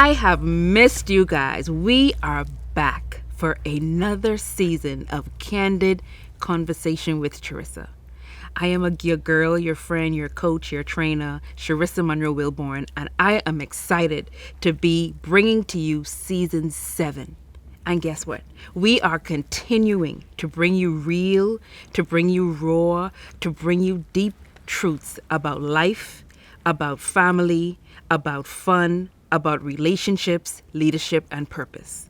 I have missed you guys. We are back for another season of Candid Conversation with Charisa. I am your girl, your friend, your coach, your trainer, Charisa Monroe Wilborn, and I am excited to be bringing to you season 7. And guess what? We are continuing to bring you real, to bring you raw, to bring you deep truths about life, about family, about fun, about relationships, leadership, and purpose.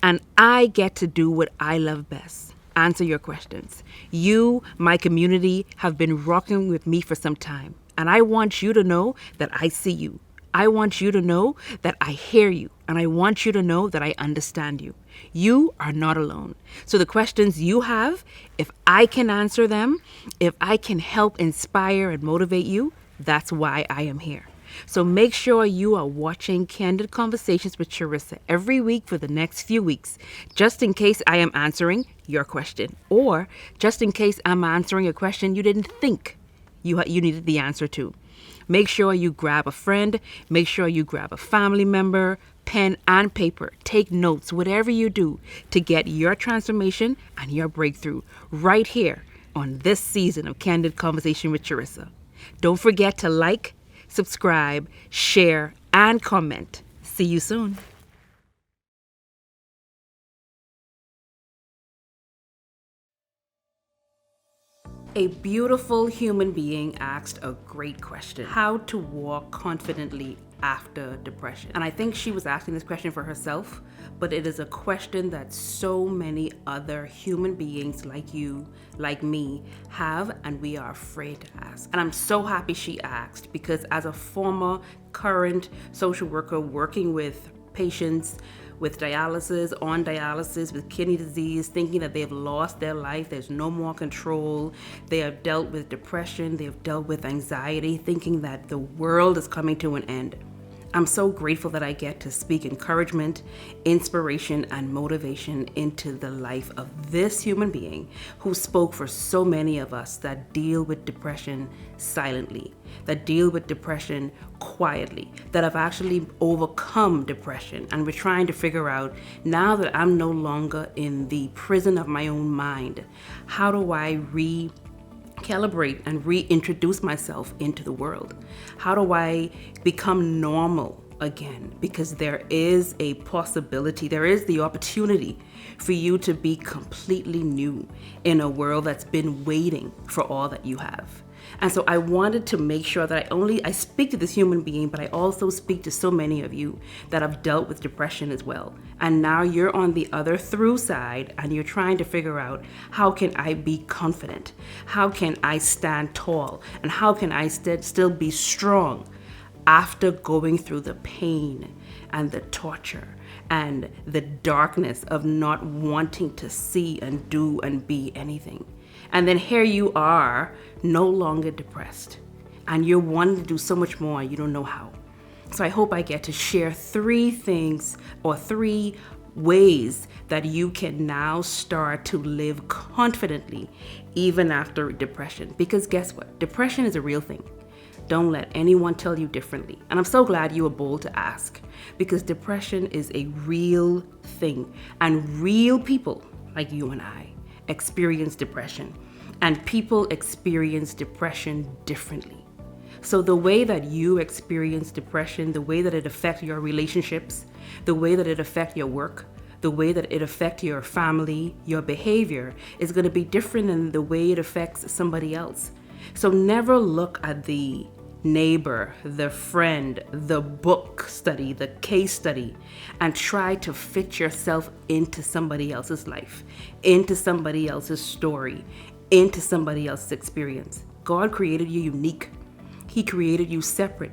And I get to do what I love best, answer your questions. You, my community, have been rocking with me for some time. And I want you to know that I see you. I want you to know that I hear you. And I want you to know that I understand you. You are not alone. So the questions you have, if I can answer them, if I can help inspire and motivate you, that's why I am here. So make sure you are watching Candid Conversations with Charisa every week for the next few weeks, just in case I am answering your question, or just in case I'm answering a question you didn't think you needed the answer to. Make sure you grab a friend, make sure you grab a family member, pen and paper, take notes, whatever you do to get your transformation and your breakthrough right here on this season of Candid Conversation with Charisa. Don't forget to like, subscribe, share, and comment. See you soon. A beautiful human being asked a great question: how to walk confidently after depression. And I think she was asking this question for herself, but it is a question that so many other human beings like you, like me, have, and we are afraid to ask. And I'm so happy she asked, because as a former current social worker working with patients with dialysis, on dialysis, with kidney disease, thinking that they've lost their life, there's no more control, they have dealt with depression, they have dealt with anxiety, thinking that the world is coming to an end. I'm so grateful that I get to speak encouragement, inspiration, and motivation into the life of this human being who spoke for so many of us that deal with depression silently, that deal with depression quietly, that have actually overcome depression. And we're trying to figure out, now that I'm no longer in the prison of my own mind, how do I recalibrate and reintroduce myself into the world? How do I become normal again? Because there is a possibility, there is the opportunity for you to be completely new in a world that's been waiting for all that you have. And so I wanted to make sure that I speak to this human being, but I also speak to so many of you that have dealt with depression as well. And now you're on the other through side and you're trying to figure out, how can I be confident? How can I stand tall? And how can I still be strong after going through the pain and the torture and the darkness of not wanting to see and do and be anything? And then here you are, no longer depressed, and you're wanting to do so much more, you don't know how. So I hope I get to share 3 things or 3 ways that you can now start to live confidently even after depression. Because guess what? Depression is a real thing. Don't let anyone tell you differently. And I'm so glad you were bold to ask, because depression is a real thing, and real people like you and I experience depression, and people experience depression differently. So the way that you experience depression, the way that it affects your relationships, the way that it affects your work, the way that it affects your family, your behavior is going to be different than the way it affects somebody else. So never look at the neighbor, the friend, the book study, the case study, and try to fit yourself into somebody else's life, into somebody else's story, into somebody else's experience. God created you unique. He created you separate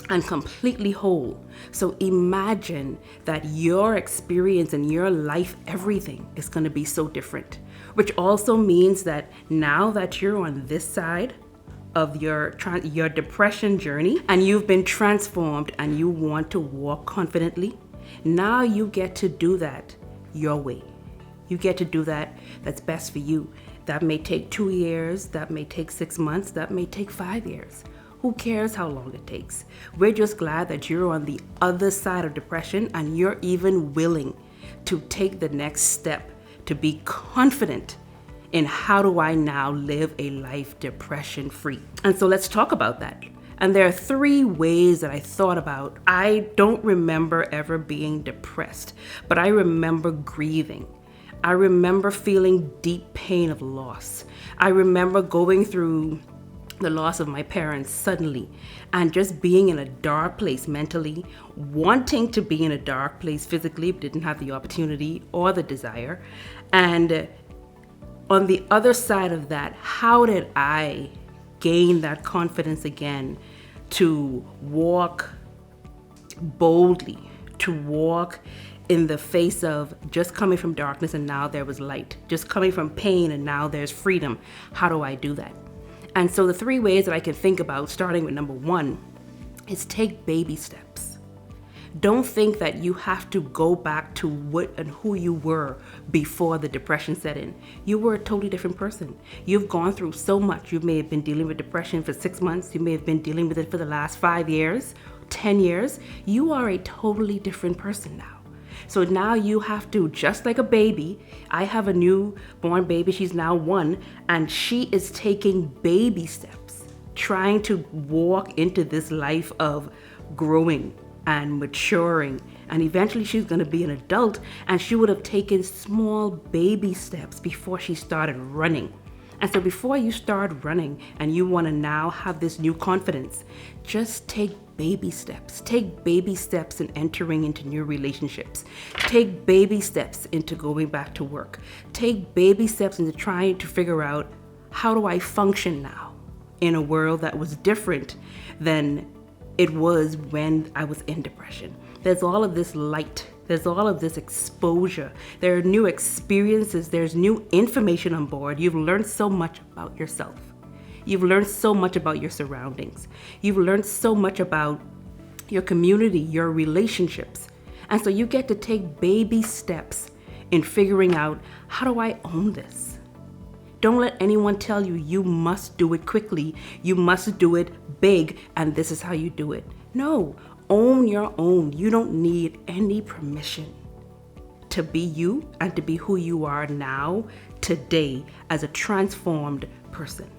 and completely whole. So imagine that your experience and your life, everything is going to be so different, which also means that now that you're on this side of your depression journey and you've been transformed and you want to walk confidently, now you get to do that your way. You get to do that that's best for you. That may take 2 years, that may take 6 months, that may take 5 years. Who cares how long it takes? We're just glad that you're on the other side of depression and you're even willing to take the next step to be confident in how do I now live a life depression free. And so let's talk about that. And there are 3 ways that I thought about. I don't remember ever being depressed, but I remember grieving. I remember feeling deep pain of loss. I remember going through the loss of my parents suddenly and just being in a dark place mentally, wanting to be in a dark place physically, but didn't have the opportunity or the desire. And on the other side of that, how did I gain that confidence again to walk boldly, to walk in the face of just coming from darkness and now there was light, just coming from pain and now there's freedom? How do I do that? And so the 3 ways that I can think about, starting with number 1, is take baby steps. Don't think that you have to go back to what and who you were before the depression set in. You were a totally different person. You've gone through so much. You may have been dealing with depression for 6 months. You may have been dealing with it for the last 5 years, 10 years. You are a totally different person now. So now you have to, just like a baby, I have a newborn baby, she's now 1, and she is taking baby steps, trying to walk into this life of growing and maturing, and eventually she's going to be an adult, and she would have taken small baby steps before she started running. And so before you start running and you want to now have this new confidence, just take baby steps. Take baby steps in entering into new relationships. Take baby steps into going back to work. Take baby steps into trying to figure out, how do I function now in a world that was different than it was when I was in depression? There's all of this light. There's all of this exposure. There are new experiences. There's new information on board. You've learned so much about yourself. You've learned so much about your surroundings. You've learned so much about your community, your relationships. And so you get to take baby steps in figuring out, how do I own this? Don't let anyone tell you you must do it quickly, you must do it big, and this is how you do it. No, own your own. You don't need any permission to be you and to be who you are now, today, as a transformed person.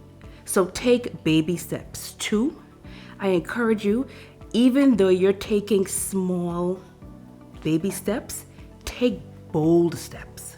So take baby steps. 2, I encourage you, even though you're taking small baby steps, take bold steps.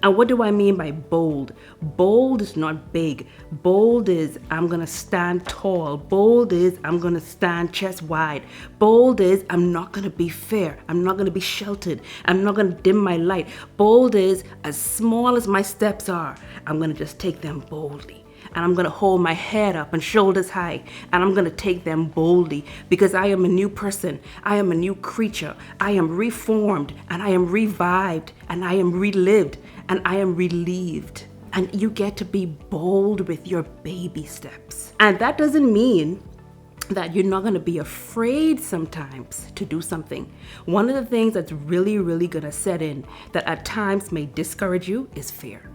And what do I mean by bold? Bold is not big. Bold is, I'm going to stand tall. Bold is, I'm going to stand chest wide. Bold is, I'm not going to be fair. I'm not going to be sheltered. I'm not going to dim my light. Bold is, as small as my steps are, I'm going to just take them boldly. And I'm going to hold my head up and shoulders high, and I'm going to take them boldly, because I am a new person. I am a new creature. I am reformed, and I am revived, and I am relived, and I am relieved. And you get to be bold with your baby steps. And that doesn't mean that you're not going to be afraid sometimes to do something. One of the things that's really, really going to set in that at times may discourage you is fear.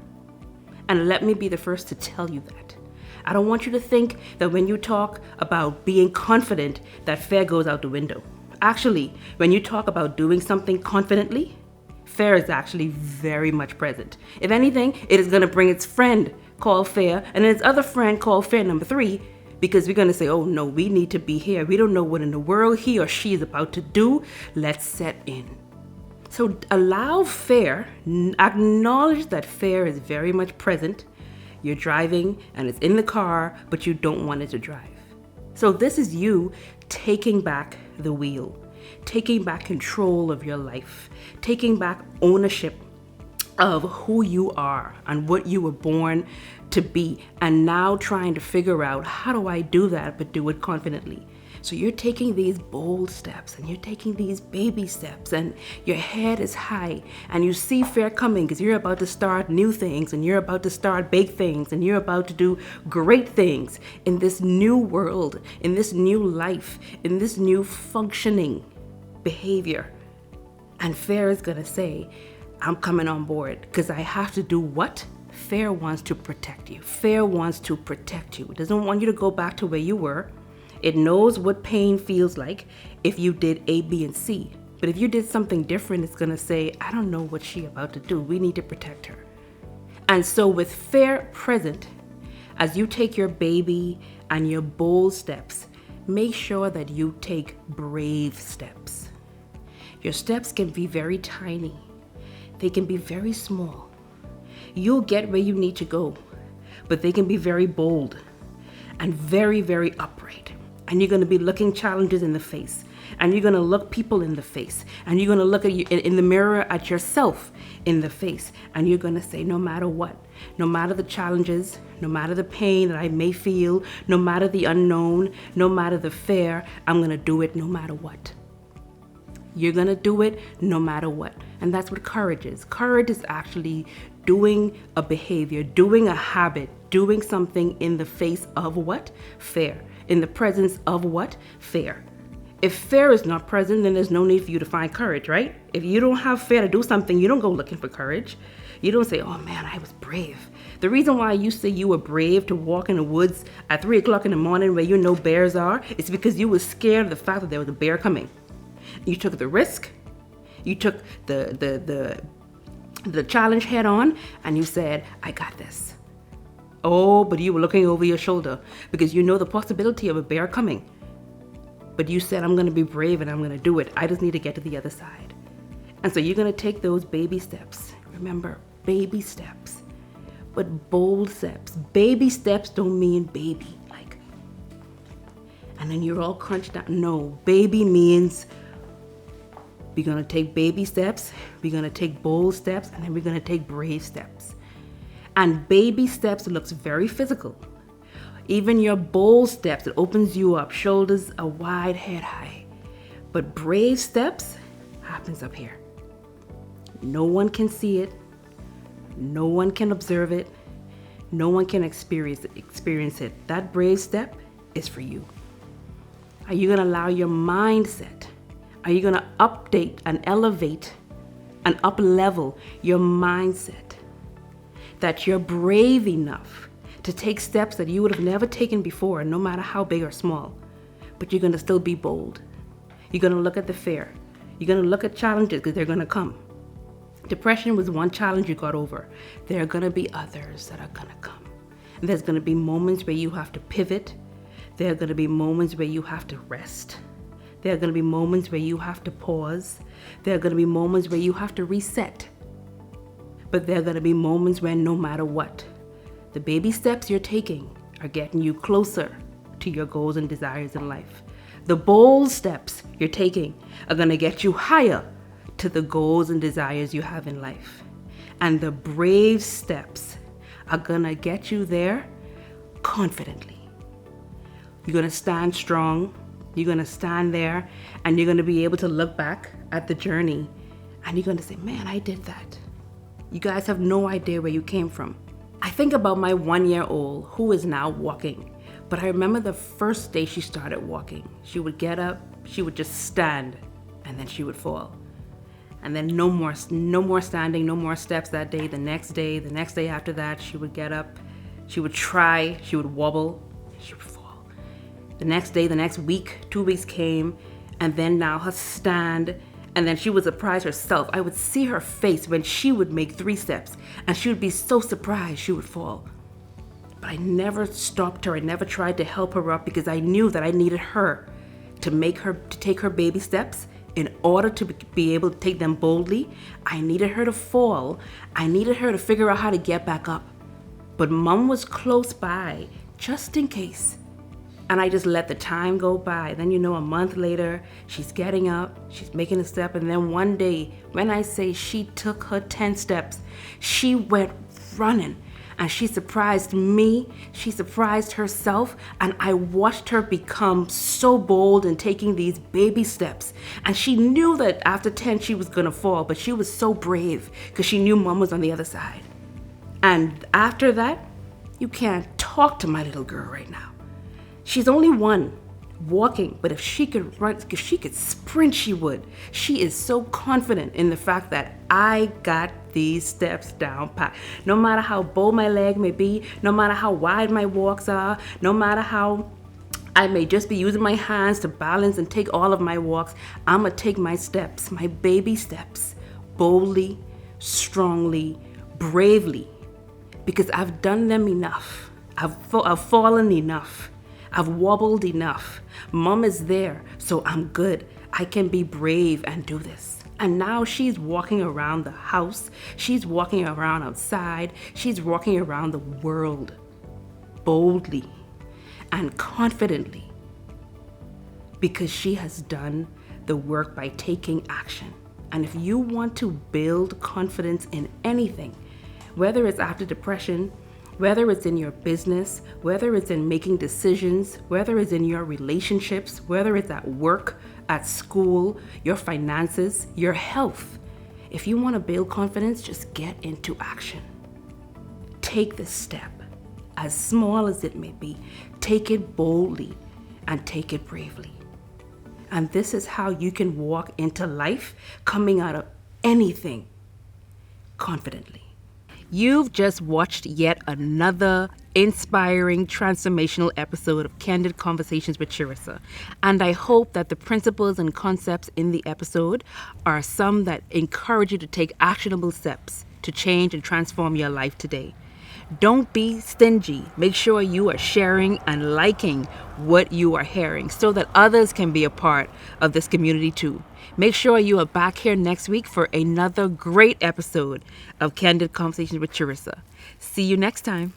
And let me be the first to tell you that. I don't want you to think that when you talk about being confident, that fear goes out the window. Actually, when you talk about doing something confidently, fear is actually very much present. If anything, it is going to bring its friend called fear, and its other friend called fear number 3, because we're going to say, oh no, we need to be here. We don't know what in the world he or she is about to do. Let's set in. So allow fear, acknowledge that fear is very much present. You're driving and it's in the car, but you don't want it to drive. So this is you taking back the wheel, taking back control of your life, taking back ownership of who you are and what you were born to be, and now trying to figure out, how do I do that, but do it confidently? So you're taking these bold steps and you're taking these baby steps, and your head is high, and you see fear coming because you're about to start new things, and you're about to start big things, and you're about to do great things in this new world, in this new life, in this new functioning behavior. And fear is going to say, I'm coming on board because I have to do what? Fear wants to protect you. Fear wants to protect you. It doesn't want you to go back to where you were. It knows what pain feels like if you did A, B, and C. But if you did something different, it's gonna say, I don't know what she's about to do. We need to protect her. And so with fear present, as you take your baby and your bold steps, make sure that you take brave steps. Your steps can be very tiny. They can be very small. You'll get where you need to go, but they can be very bold and very, very upright. And you're gonna be looking challenges in the face. And you're gonna look people in the face. And you're gonna look at you in the mirror at yourself in the face. And you're gonna say, no matter what, no matter the challenges, no matter the pain that I may feel, no matter the unknown, no matter the fear, I'm gonna do it no matter what. You're gonna do it no matter what. And that's what courage is. Courage is actually doing a behavior, doing a habit, doing something in the face of what? Fear. In the presence of what? Fear. If fear is not present, then there's no need for you to find courage, right? If you don't have fear to do something, you don't go looking for courage. You don't say, oh man, I was brave. The reason why you say you were brave to walk in the woods at 3 o'clock in the morning where you know bears are, is because you were scared of the fact that there was a bear coming. You took the risk. You took the challenge head on, and you said, I got this. Oh, but you were looking over your shoulder because you know the possibility of a bear coming. But you said, I'm going to be brave and I'm going to do it. I just need to get to the other side. And so you're going to take those baby steps. Remember, baby steps, but bold steps. Baby steps don't mean baby, like, and then you're all crunched down. No, baby means we're going to take baby steps, we're going to take bold steps, and then we're going to take brave steps. And baby steps looks very physical. Even your bold steps, it opens you up, shoulders are wide, head high. But brave steps happens up here. No one can see it. No one can observe it. No one can experience it. That brave step is for you. Are you gonna allow your mindset? Are you gonna update and elevate and up-level your mindset? That you're brave enough to take steps that you would have never taken before, no matter how big or small. But you're gonna still be bold. You're gonna look at the fear. You're gonna look at challenges because they're gonna come. Depression was one challenge you got over. There are gonna be others that are gonna come. And there's gonna be moments where you have to pivot. There are gonna be moments where you have to rest. There are gonna be moments where you have to pause. There are gonna be moments where you have to reset. But there are gonna be moments where no matter what, the baby steps you're taking are getting you closer to your goals and desires in life. The bold steps you're taking are gonna get you higher to the goals and desires you have in life. And the brave steps are gonna get you there confidently. You're gonna stand strong, you're gonna stand there, and you're gonna be able to look back at the journey, and you're gonna say, man, I did that. You guys have no idea where you came from. I think about my 1-year-old who is now walking, but I remember the first day she started walking. She would get up, she would just stand, and then she would fall. And then no more standing, no more steps that day. The next day after that, she would get up, she would try, she would wobble, she would fall. The next day, the next week, 2 weeks came, and then now her stand, and then she would surprise herself. I would see her face when she would make 3 steps, and she would be so surprised she would fall. But I never stopped her. I never tried to help her up because I knew that I needed her to take her baby steps. In order to be able to take them boldly, I needed her to fall. I needed her to figure out how to get back up. But mom was close by, just in case. And I just let the time go by. Then, a month later, she's getting up, she's making a step. And then one day, when I say she took her 10 steps, she went running. And she surprised me, she surprised herself, and I watched her become so bold in taking these baby steps. And she knew that after 10 she was gonna fall, but she was so brave because she knew mom was on the other side. And after that, you can't talk to my little girl right now. She's only 1, walking, but if she could run, if she could sprint, she would. She is so confident in the fact that I got these steps down pat. No matter how bold my leg may be, no matter how wide my walks are, no matter how I may just be using my hands to balance and take all of my walks. I'm going to take my steps, my baby steps, boldly, strongly, bravely, because I've done them enough. I've fallen enough. I've wobbled enough. Mom is there, so I'm good. I can be brave and do this. And now she's walking around the house. She's walking around outside. She's walking around the world boldly and confidently because she has done the work by taking action. And if you want to build confidence in anything, whether it's after depression, whether it's in your business, whether it's in making decisions, whether it's in your relationships, whether it's at work, at school, your finances, your health, if you want to build confidence, just get into action. Take this step, as small as it may be. Take it boldly and take it bravely. And this is how you can walk into life coming out of anything confidently. You've just watched yet another inspiring, transformational episode of Candid Conversations with Charisa. And I hope that the principles and concepts in the episode are some that encourage you to take actionable steps to change and transform your life today. Don't be stingy. Make sure you are sharing and liking what you are hearing so that others can be a part of this community too. Make sure you are back here next week for another great episode of Candid Conversations with Charisa. See you next time.